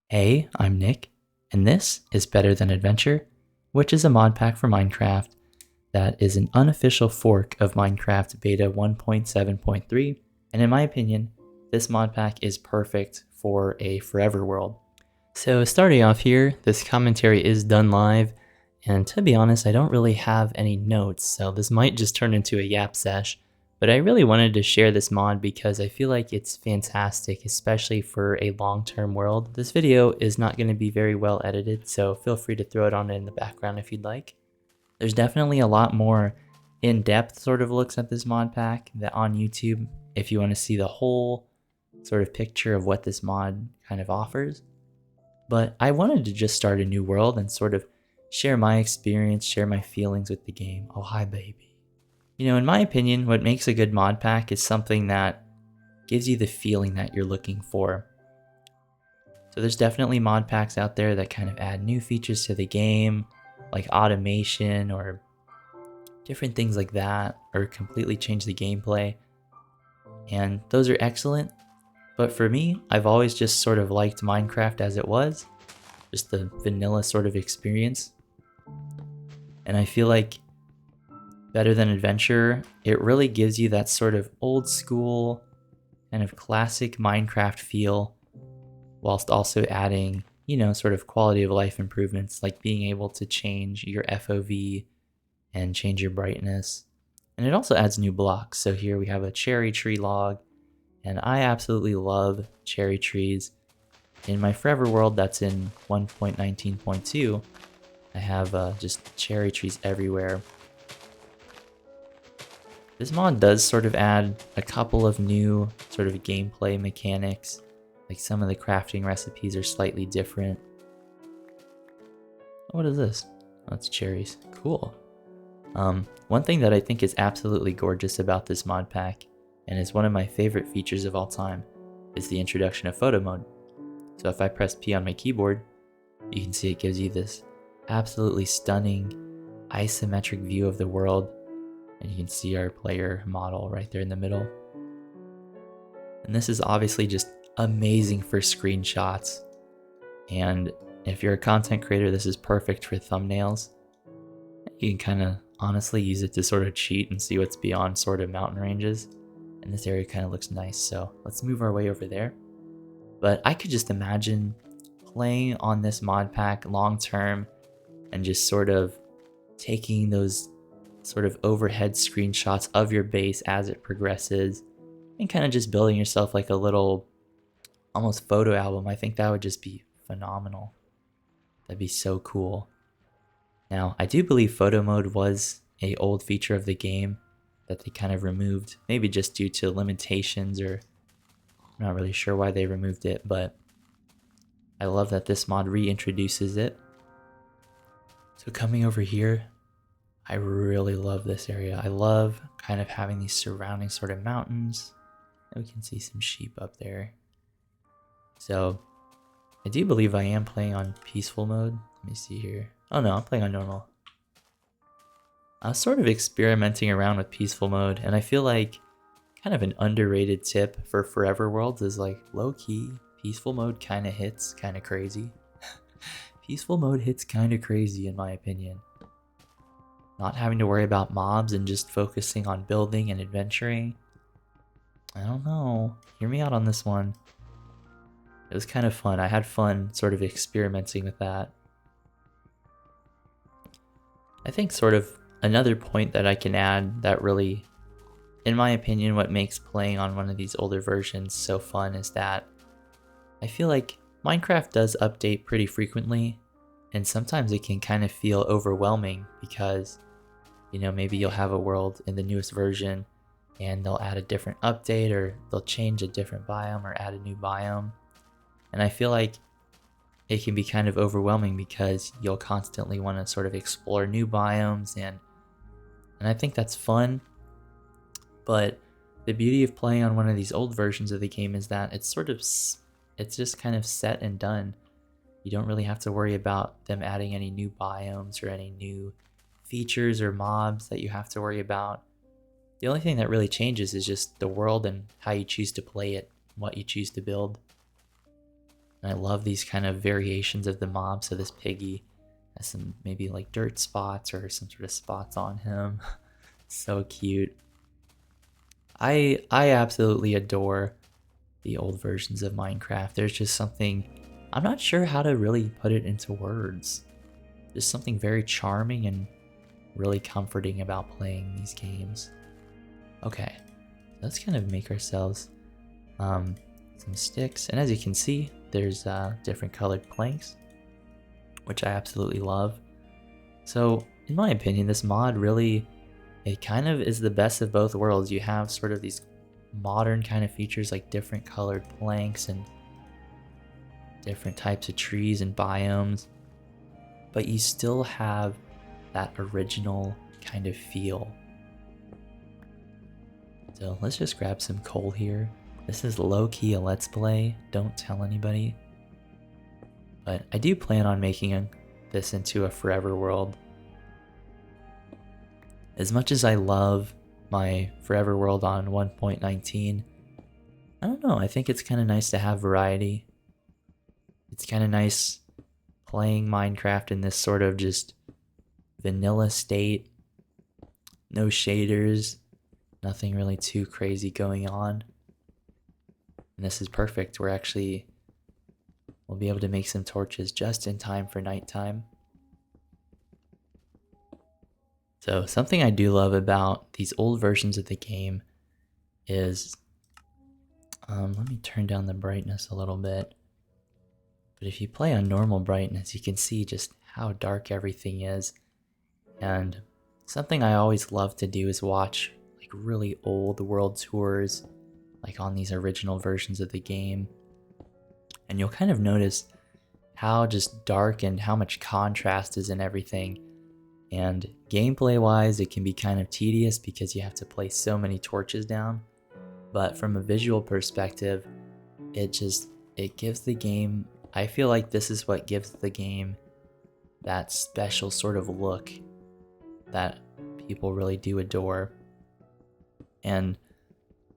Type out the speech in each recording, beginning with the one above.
Hey, I'm Nick, and this is Better Than Adventure, which is a mod pack for Minecraft that is an unofficial fork of Minecraft Beta 1.7.3, and in my opinion, this mod pack is perfect for a forever world. So starting off here, this commentary is done live, and to be honest, I don't really have any notes, so this might just turn into a yap sesh. But I really wanted to share this mod because I feel like it's fantastic, especially for a long-term world. This video is not going to be very well edited, so feel free to throw it on in the background if you'd like. There's definitely a lot more in-depth sort of looks at this mod pack that on YouTube if you want to see the whole sort of picture of what this mod kind of offers. But I wanted to just start a new world and sort of share my experience, share my feelings with the game. Oh, hi, baby. You know, in my opinion, what makes a good mod pack is something that gives you the feeling that you're looking for. So there's definitely mod packs out there that kind of add new features to the game, like automation or different things like that, or completely change the gameplay. And those are excellent. But for me, I've always just sort of liked Minecraft as it was, just the vanilla sort of experience. And I feel like Better Than Adventure, it really gives you that sort of old school, kind of classic Minecraft feel, whilst also adding, you know, sort of quality of life improvements, like being able to change your FOV and change your brightness. And it also adds new blocks. So here we have a cherry tree log, and I absolutely love cherry trees. In my forever world that's in 1.19.2, I have just cherry trees everywhere. This mod does sort of add a couple of new sort of gameplay mechanics, like some of the crafting recipes are slightly different. What is this? Oh, it's cherries. Cool. One thing that I think is absolutely gorgeous about this mod pack, and is one of my favorite features of all time, is the introduction of photo mode. So if I press P on my keyboard, you can see it gives you this absolutely stunning isometric view of the world. And you can see our player model right there in the middle. And this is obviously just amazing for screenshots. And if you're a content creator, this is perfect for thumbnails. You can kind of honestly use it to sort of cheat and see what's beyond sort of mountain ranges. And this area kind of looks nice, so let's move our way over there. But I could just imagine playing on this mod pack long term and just sort of taking those sort of overhead screenshots of your base as it progresses and kind of just building yourself like a little almost photo album. I think that would just be phenomenal. That'd be so cool. Now, I do believe photo mode was a old feature of the game that they kind of removed, maybe just due to limitations, or I'm not really sure why they removed it, but I love that this mod reintroduces it. So coming over here, I really love this area. I love kind of having these surrounding sort of mountains. And we can see some sheep up there. So I do believe I am playing on peaceful mode. Let me see here. Oh no, I'm playing on normal. I was sort of experimenting around with peaceful mode, and I feel like kind of an underrated tip for forever worlds is like low-key, peaceful mode kind of hits kind of crazy. Peaceful mode hits kind of crazy in my opinion. Not having to worry about mobs and just focusing on building and adventuring. I don't know. Hear me out on this one. It was kind of fun. I had fun sort of experimenting with that. I think sort of another point that I can add that really, in my opinion, what makes playing on one of these older versions so fun is that I feel like Minecraft does update pretty frequently, and sometimes it can kind of feel overwhelming because, you know, maybe you'll have a world in the newest version and they'll add a different update, or they'll change a different biome or add a new biome. And I feel like it can be kind of overwhelming because you'll constantly want to sort of explore new biomes, and I think that's fun. But the beauty of playing on one of these old versions of the game is that it's just kind of set and done. You don't really have to worry about them adding any new biomes or any new features or mobs that you have to worry about. The only thing that really changes is just the world and how you choose to play it, what you choose to build. And I love these kind of variations of the mob. So this piggy has some maybe like dirt spots or some sort of spots on him. So cute. I absolutely adore the old versions of Minecraft. There's just something, I'm not sure how to really put it into words. There's something very charming and really comforting about playing these games. Okay, let's kind of make ourselves some sticks. And as you can see, there's different colored planks, which I absolutely love. So in my opinion, this mod really, it kind of is the best of both worlds. You have sort of these modern kind of features like different colored planks and different types of trees and biomes, but you still have that original kind of feel. So let's just grab some coal here. This is low-key a let's play, don't tell anybody. But I do plan on making this into a forever world. As much as I love my forever world on 1.19, I don't know, I think it's kind of nice to have variety. It's kind of nice playing Minecraft in this sort of just vanilla state. No shaders, nothing really too crazy going on. And this is perfect. We'll be able to make some torches just in time for nighttime. So something I do love about these old versions of the game is, let me turn down the brightness a little bit. But if you play on normal brightness, you can see just how dark everything is. And something I always love to do is watch like really old world tours, like on these original versions of the game. And you'll kind of notice how just dark and how much contrast is in everything. And gameplay wise, it can be kind of tedious because you have to place so many torches down. But from a visual perspective, it gives the game, I feel like this is what gives the game that special sort of look that people really do adore. And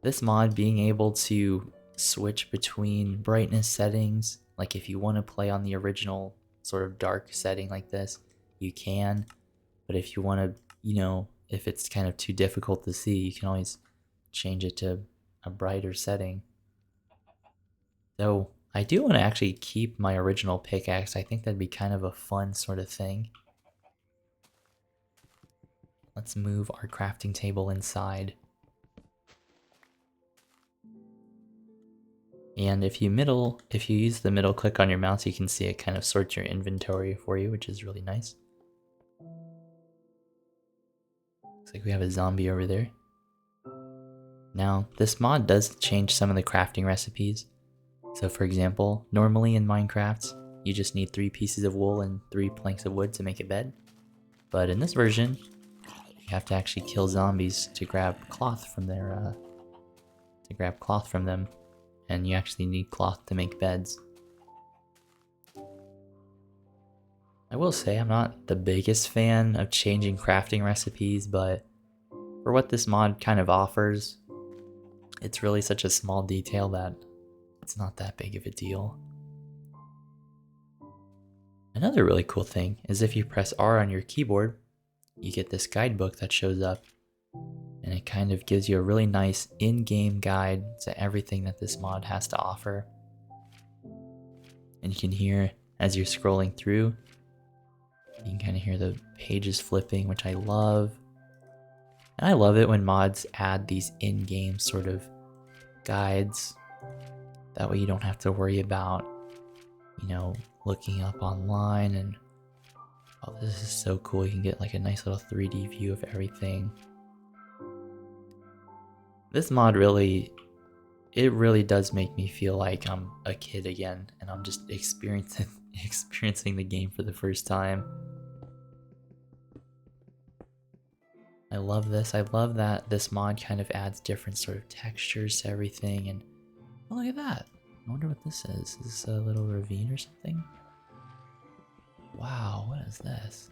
this mod being able to switch between brightness settings, like if you want to play on the original sort of dark setting like this, you can. But if you want to, if it's kind of too difficult to see, you can always change it to a brighter setting. So I do want to actually keep my original pickaxe. I think that'd be kind of a fun sort of thing. Let's move our crafting table inside. And if you use the middle click on your mouse, you can see it kind of sorts your inventory for you, which is really nice. Looks like we have a zombie over there. Now, this mod does change some of the crafting recipes. So for example, normally in Minecraft, you just need 3 pieces of wool and 3 planks of wood to make a bed. But in this version, you have to actually kill zombies to grab cloth from them. And you actually need cloth to make beds. I will say I'm not the biggest fan of changing crafting recipes, but for what this mod kind of offers, it's really such a small detail that it's not that big of a deal. Another really cool thing is if you press R on your keyboard, you get this guidebook that shows up, and it kind of gives you a really nice in-game guide to everything that this mod has to offer. And you can hear, as you're scrolling through, you can kind of hear the pages flipping, which I love. And I love it when mods add these in-game sort of guides. That way you don't have to worry about, looking up online and, oh, this is so cool. You can get like a nice little 3D view of everything. This mod really does make me feel like I'm a kid again and I'm just experiencing the game for the first time. I love this. I love that this mod kind of adds different sort of textures to everything. And oh, look at that. I wonder what this is. Is this a little ravine or something? Wow, what is this?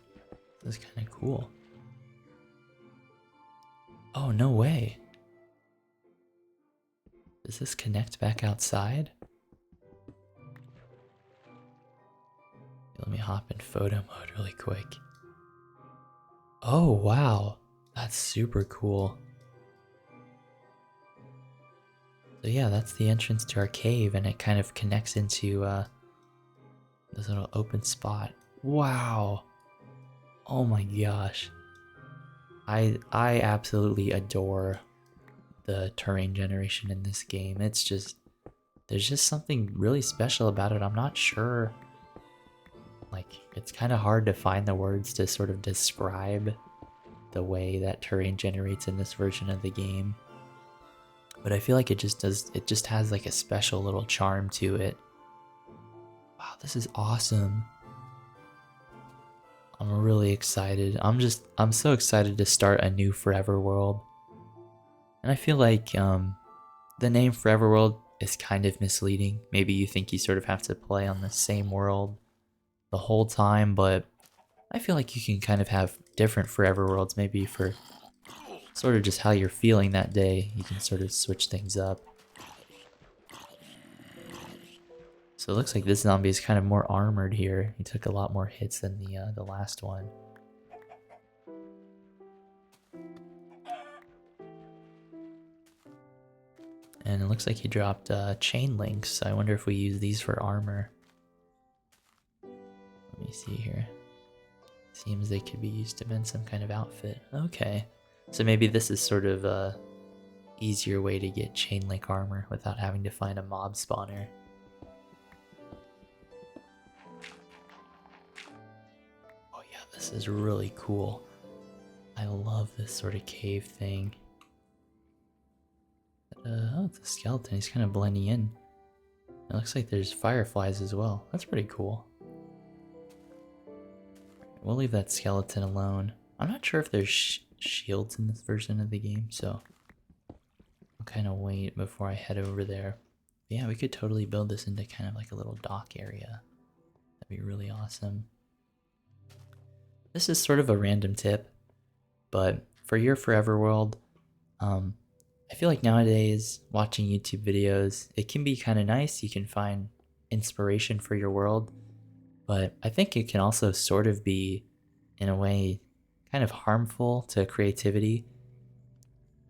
This is kind of cool. Oh, no way. Does this connect back outside? hop in photo mode really quick. Oh, wow. That's super cool. So yeah, that's the entrance to our cave, and it kind of connects into this little open spot. Wow. Oh my gosh. I absolutely adore the terrain generation in this game. It's just, there's just something really special about it. I'm not sure. Like, it's kind of hard to find the words to sort of describe the way that terrain generates in this version of the game. But I feel like it just has like a special little charm to it. Wow, this is awesome. I'm really excited. I'm so excited to start a new Forever World. And I feel like the name Forever World is kind of misleading. Maybe you think you sort of have to play on the same world the whole time, but I feel like you can kind of have different Forever Worlds, maybe for sort of just how you're feeling that day. You can sort of switch things up. So it looks like this zombie is kind of more armored here. He took a lot more hits than the last one. And it looks like he dropped chain links. I wonder if we use these for armor. Let me see here. Seems they could be used to bend some kind of outfit. Okay. So maybe this is sort of a easier way to get chain link armor without having to find a mob spawner. Oh yeah, this is really cool. I love this sort of cave thing. Oh, it's a skeleton. He's kind of blending in. It looks like there's fireflies as well. That's pretty cool. We'll leave that skeleton alone. I'm not sure if there's shields in this version of the game, so I'll kind of wait before I head over there. But yeah, we could totally build this into kind of like a little dock area. That'd be really awesome. This is sort of a random tip, but for your Forever World, I feel like nowadays watching YouTube videos, it can be kind of nice. You can find inspiration for your world, but I think it can also sort of be, in a way, kind of harmful to creativity.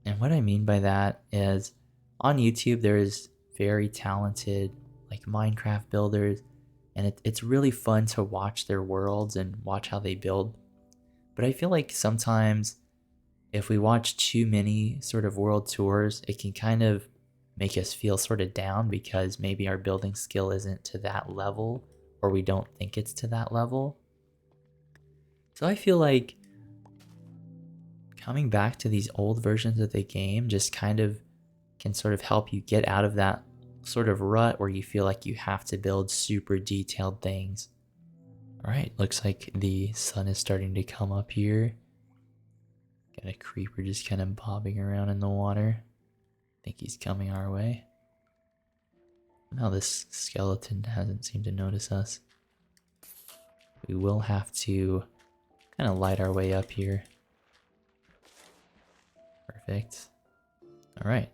And what I mean by that is, on YouTube there's very talented like Minecraft builders, and it's really fun to watch their worlds and watch how they build. But I feel like sometimes if we watch too many sort of world tours, it can kind of make us feel sort of down because maybe our building skill isn't to that level, or we don't think it's to that level. So I feel like coming back to these old versions of the game just kind of can sort of help you get out of that sort of rut where you feel like you have to build super detailed things. All right, looks like the sun is starting to come up here. Got a creeper just kind of bobbing around in the water. I think he's coming our way. Now this skeleton hasn't seemed to notice us. We will have to kind of light our way up here. Perfect. All right,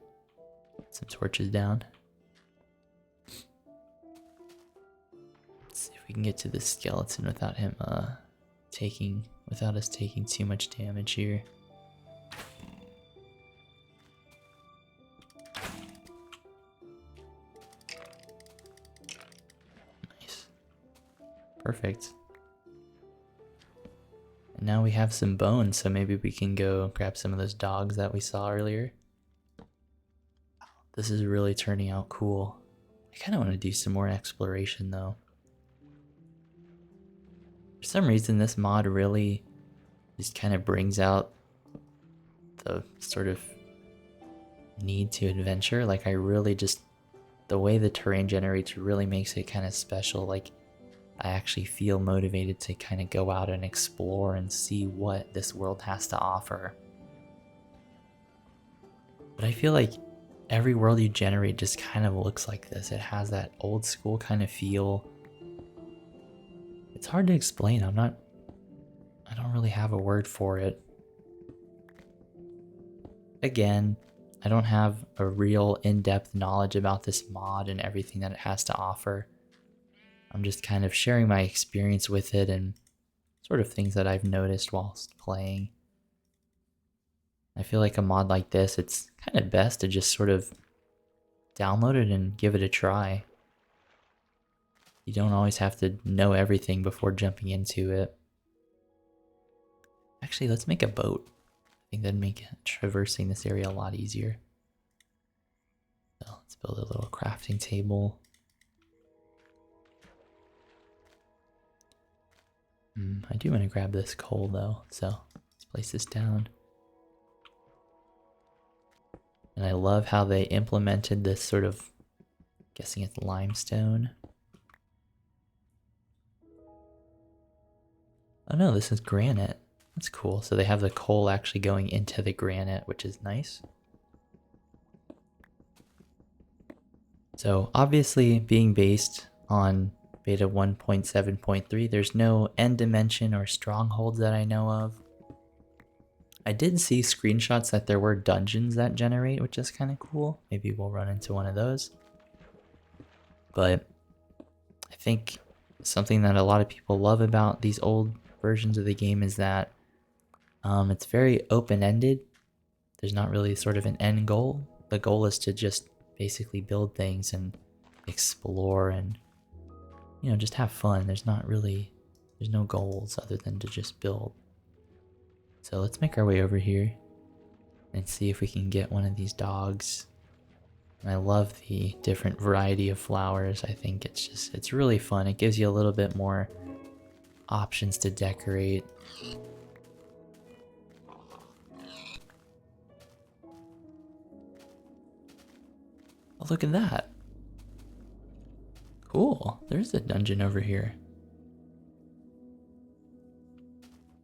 some torches down. Let's see if we can get to this skeleton without him without us taking too much damage here. Nice. Perfect. And now we have some bones, so maybe we can go grab some of those dogs that we saw earlier. This is really turning out cool. I kind of want to do some more exploration though. For some reason, this mod really just kind of brings out the sort of need to adventure. Like, I really just, the way the terrain generates really makes it kind of special. Like, I actually feel motivated to kind of go out and explore and see what this world has to offer. But I feel like every world you generate just kind of looks like this. It has that old school kind of feel. It's hard to explain. I don't really have a word for it. Again, I don't have a real in-depth knowledge about this mod and everything that it has to offer. I'm just kind of sharing my experience with it and sort of things that I've noticed whilst playing. I feel like a mod like this, it's kind of best to just sort of download it and give it a try. You don't always have to know everything before jumping into it. Actually, let's make a boat. I think that'd make traversing this area a lot easier. So let's build a little crafting table. I do want to grab this coal though, so let's place this down. And I love how they implemented this sort of, guessing it's limestone. Oh no, this is granite. That's cool. So they have the coal actually going into the granite, which is nice. So obviously being based on beta 1.7.3, there's no end dimension or strongholds that I know of. I did see screenshots that there were dungeons that generate, which is kind of cool. Maybe we'll run into one of those. But I think something that a lot of people love about these old versions of the game is that it's very open-ended. There's not really sort of an end goal. The goal is to just basically build things and explore and, you know, just have fun. There's no goals other than to just build. So let's make our way over here and see if we can get one of these dogs. I love the different variety of flowers. I think it's really fun. It gives you a little bit more options to decorate. Oh, look at that. Cool. There's a dungeon over here.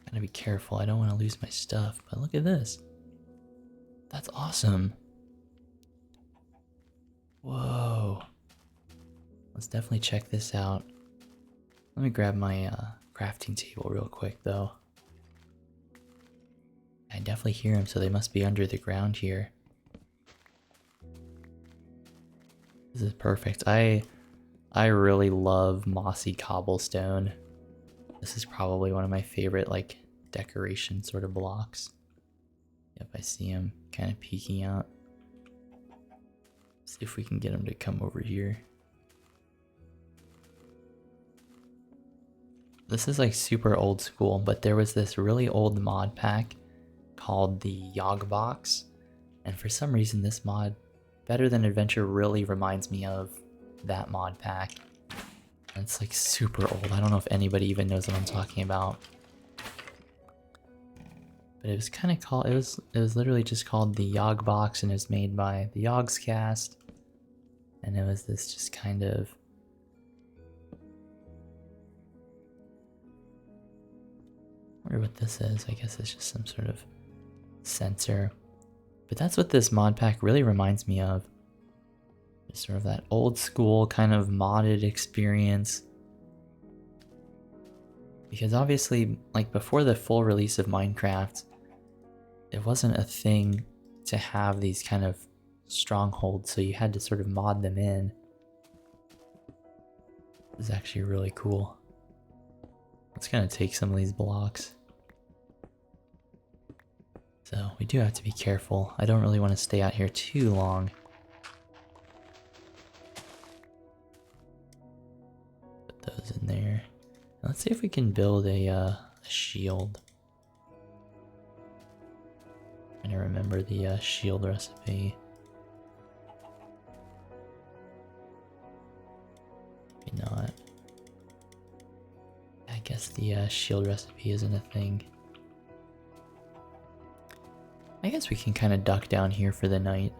Gotta be careful. I don't want to lose my stuff, but look at this. That's awesome. Whoa. Let's definitely check this out. Let me grab my crafting table real quick though. I definitely hear them, so they must be under the ground here. This is perfect. I really love mossy cobblestone. This is probably one of my favorite like decoration sort of blocks. Yep, I see him kind of peeking out. See if we can get him to come over here. This is like super old school, but there was this really old mod pack called the Yog Box, and for some reason this mod, Better Than Adventure, really reminds me of that mod pack. And it's like super old. I don't know if anybody even knows what I'm talking about. But it was kind of called, it was literally just called the Yog Box, and it was made by the Yogscast. And it was this just kind of, I wonder what this is. I guess it's just some sort of sensor. But that's what this mod pack really reminds me of. Just sort of that old school kind of modded experience. Because obviously, like before the full release of Minecraft, it wasn't a thing to have these kind of strongholds, so you had to sort of mod them in. This is actually really cool. Let's kind of take some of these blocks. So we do have to be careful. I don't really want to stay out here too long. Put those in there. Let's see if we can build a shield. Trying to remember the shield recipe. Maybe not. I guess the shield recipe isn't a thing. I guess we can kind of duck down here for the night.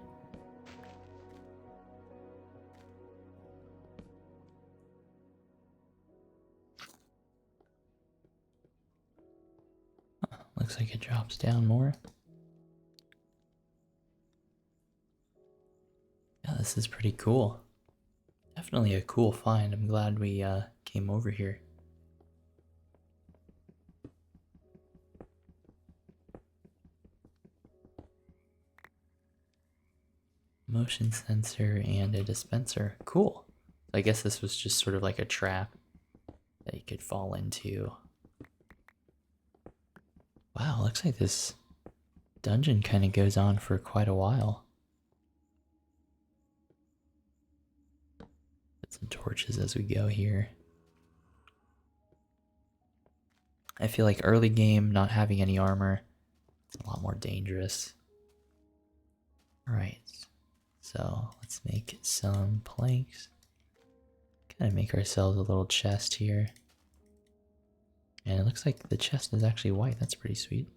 Looks like it drops down more. Yeah, this is pretty cool. Definitely a cool find. I'm glad we came over here. Motion sensor and a dispenser. Cool. I guess this was just sort of like a trap. that you could fall into. Wow, looks like this dungeon kind of goes on for quite a while. Put some torches as we go here. I feel like early game, not having any armor, it's a lot more dangerous. Alright, so let's make some planks. Kind of make ourselves a little chest here. And it looks like the chest is actually white, that's pretty sweet.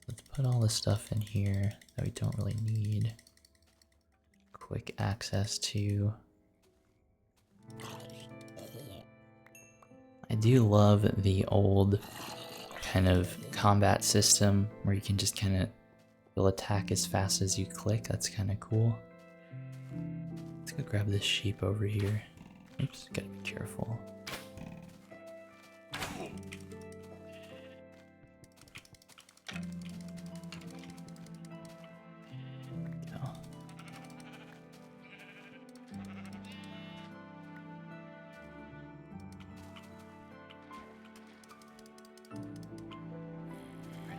Let's put all this stuff in here that we don't really need. Quick access to. I do love the old kind of combat system where you can just kind of, you'll attack as fast as you click. That's kind of cool. Let's go grab this sheep over here. Oops, gotta be careful.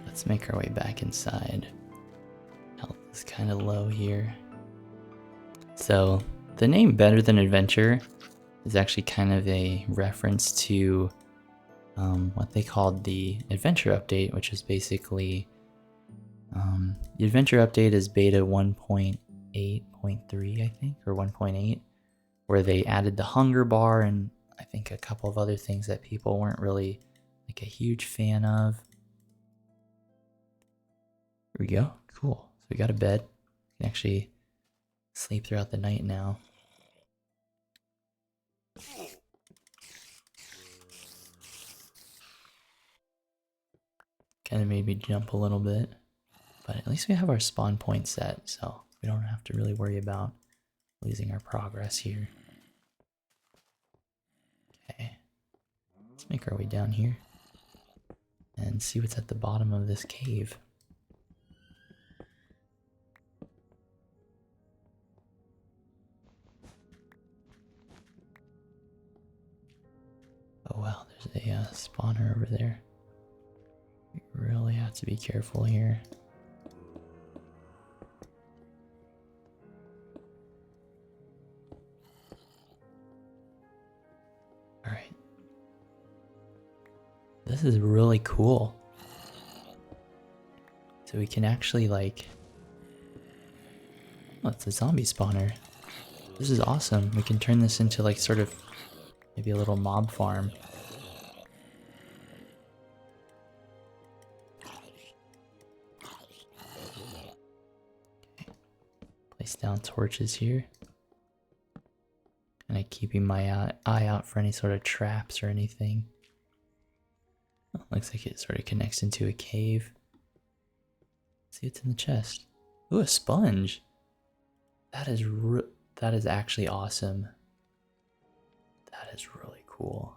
Let's make our way back inside. Health is kind of low here. So the name Better Than Adventure is actually kind of a reference to what they called the Adventure Update, which is basically the Adventure Update is beta 1.8.3, I think, or 1.8, where they added the hunger bar and I think a couple of other things that people weren't really like a huge fan of. Here we go. Cool. So we got a bed. We can actually sleep throughout the night now. Kind of made me jump a little bit. But at least we have our spawn point set, so we don't have to really worry about losing our progress here. Okay. Let's make our way down here and see what's at the bottom of this cave. Oh wow, there's a spawner over there. We really have to be careful here. Alright. This is really cool. So we can actually like... Oh, it's a zombie spawner. This is awesome. We can turn this into like sort of maybe a little mob farm. Okay. Place down torches here. And I'm keeping my eye out for any sort of traps or anything. Oh, looks like it sort of connects into a cave. Let's see what's in the chest. Ooh, a sponge. That is actually awesome. That is really cool.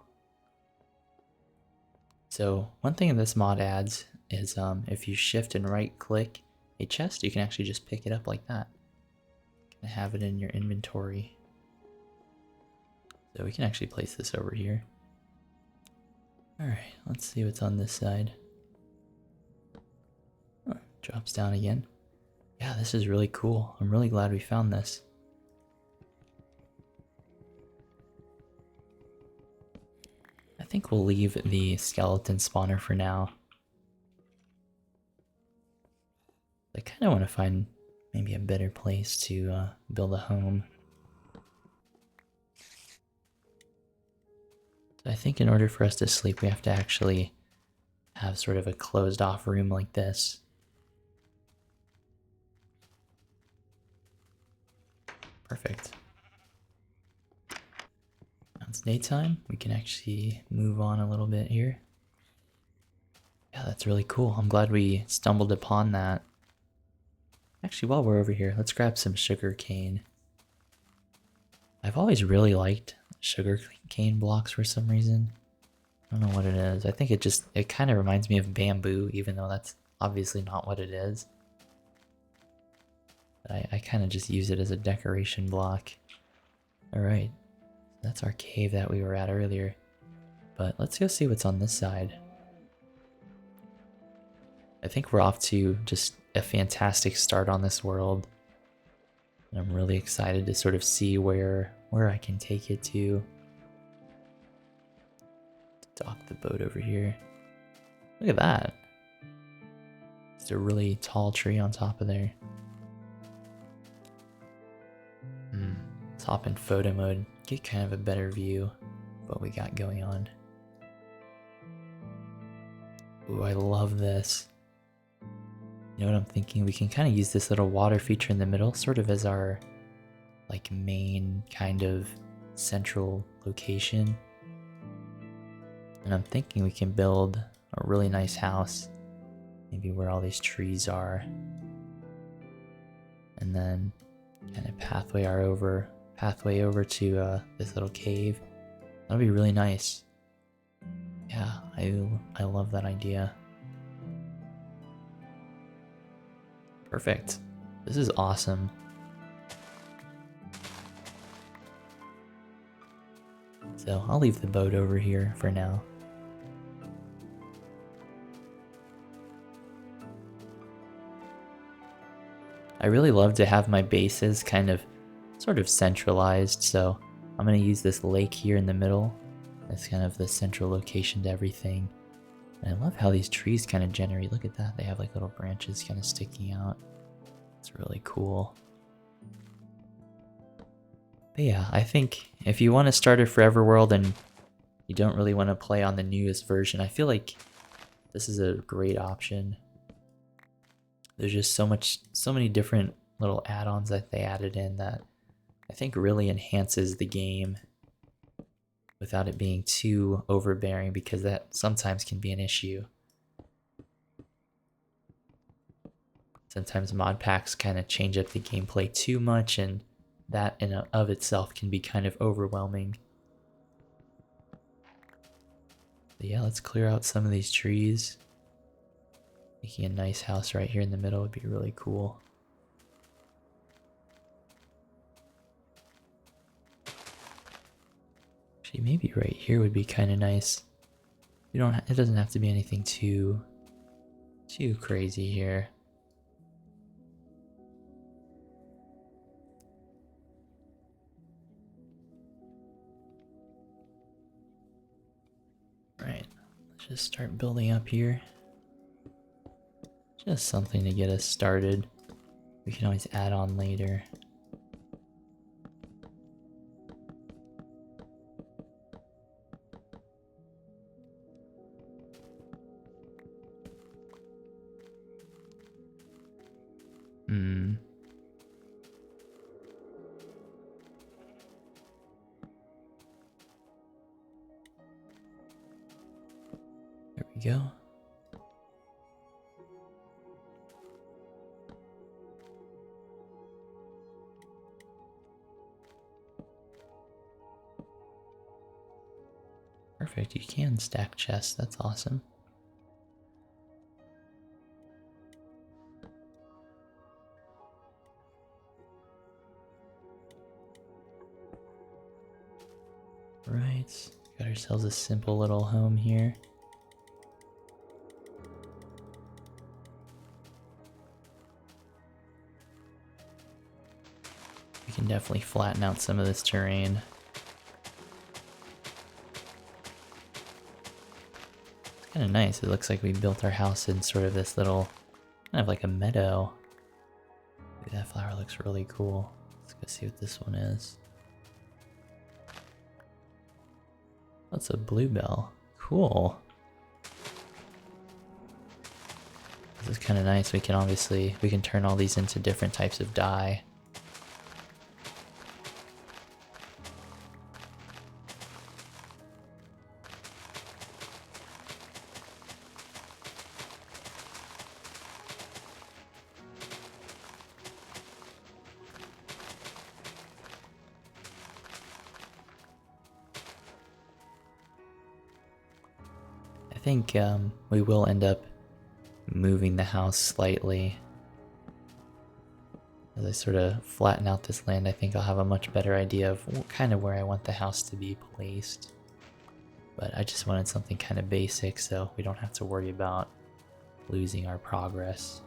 So one thing this mod adds is if you shift and right click a chest, you can actually just pick it up like that. You can have it in your inventory. So we can actually place this over here. Alright, let's see what's on this side. Oh, drops down again. Yeah, this is really cool. I'm really glad we found this. I think we'll leave the skeleton spawner for now. I kind of want to find maybe a better place to build a home. So I think in order for us to sleep, we have to actually have sort of a closed off room like this. Perfect. Now it's daytime. We can actually move on a little bit here. Yeah, that's really cool. I'm glad we stumbled upon that. Actually, while we're over here, let's grab some sugar cane. I've always really liked sugar cane blocks for some reason. I don't know what it is. I think it kind of reminds me of bamboo, even though that's obviously not what it is. But I kind of just use it as a decoration block. Alright, that's our cave that we were at earlier. But let's go see what's on this side. I think we're off to just a fantastic start on this world. And I'm really excited to sort of see where I can take it to. Dock the boat over here. Look at that. It's a really tall tree on top of there. Let's hop in photo mode, get kind of a better view of what we got going on. Ooh, I love this. You know what I'm thinking? We can kind of use this little water feature in the middle, sort of as our like main kind of central location. And I'm thinking we can build a really nice house, maybe where all these trees are. And then kind of pathway over to this little cave. That'll be really nice. Yeah, I love that idea. Perfect. This is awesome. So I'll leave the boat over here for now. I really love to have my bases kind of sort of centralized, so I'm going to use this lake here in the middle as kind of the central location to everything. And I love how these trees kind of generate. Look at that, they have like little branches kind of sticking out. It's really cool. But yeah, I think if you want to start a forever world and you don't really want to play on the newest version, I feel like this is a great option. There's just so many different little add-ons that they added in that I think really enhances the game without it being too overbearing, because that sometimes can be an issue. Sometimes mod packs kind of change up the gameplay too much, and that in and of itself can be kind of overwhelming. But yeah, let's clear out some of these trees. Making a nice house right here in the middle would be really cool. Actually, maybe right here would be kind of nice. It doesn't have to be anything too crazy here. Right, let's just start building up here. Just something to get us started. We can always add on later. There we go. Perfect, you can stack chests, that's awesome. Right, got ourselves a simple little home here. We can definitely flatten out some of this terrain. Kind of nice. It looks like we built our house in sort of this little, kind of like a meadow. Ooh, that flower looks really cool. Let's go see what this one is. That's a bluebell. Cool. This is kind of nice. We can turn all these into different types of dye. I think we will end up moving the house slightly. As I sort of flatten out this land, I think I'll have a much better idea of kind of where I want the house to be placed. But I just wanted something kind of basic so we don't have to worry about losing our progress.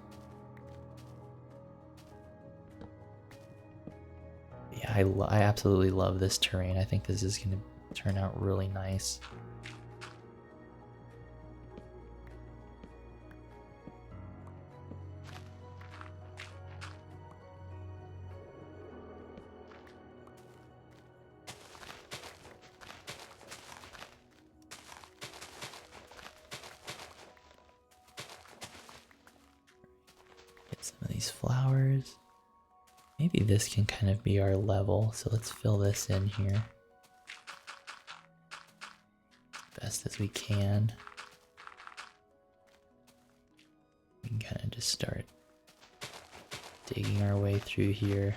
Yeah, I absolutely love this terrain. I think this is going to turn out really nice. Get some of these flowers. Maybe this can kind of be our level, so let's fill this in here best as we can. We can kind of just start digging our way through here.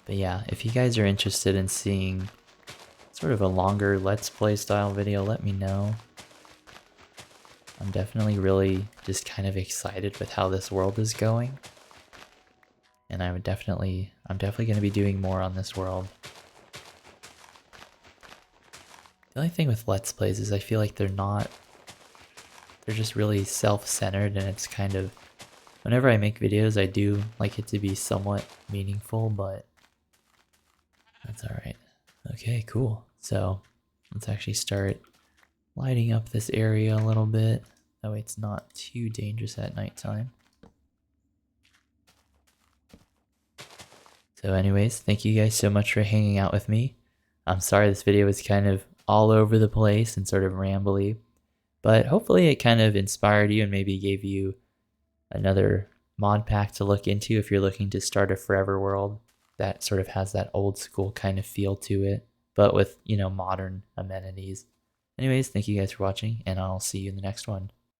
But yeah, if you guys are interested in seeing sort of a longer Let's Play style video, let me know. I'm definitely really just kind of excited with how this world is going. And I'm definitely going to be doing more on this world. The only thing with Let's Plays is I feel like they're just really self-centered, and it's kind of, whenever I make videos I do like it to be somewhat meaningful, but that's alright. Okay, cool. So let's actually start lighting up this area a little bit. That way it's not too dangerous at nighttime. So anyways, thank you guys so much for hanging out with me. I'm sorry this video was kind of all over the place and sort of rambly, but hopefully it kind of inspired you and maybe gave you another mod pack to look into if you're looking to start a forever world that sort of has that old school kind of feel to it, but with, you know, modern amenities. Anyways, thank you guys for watching, and I'll see you in the next one.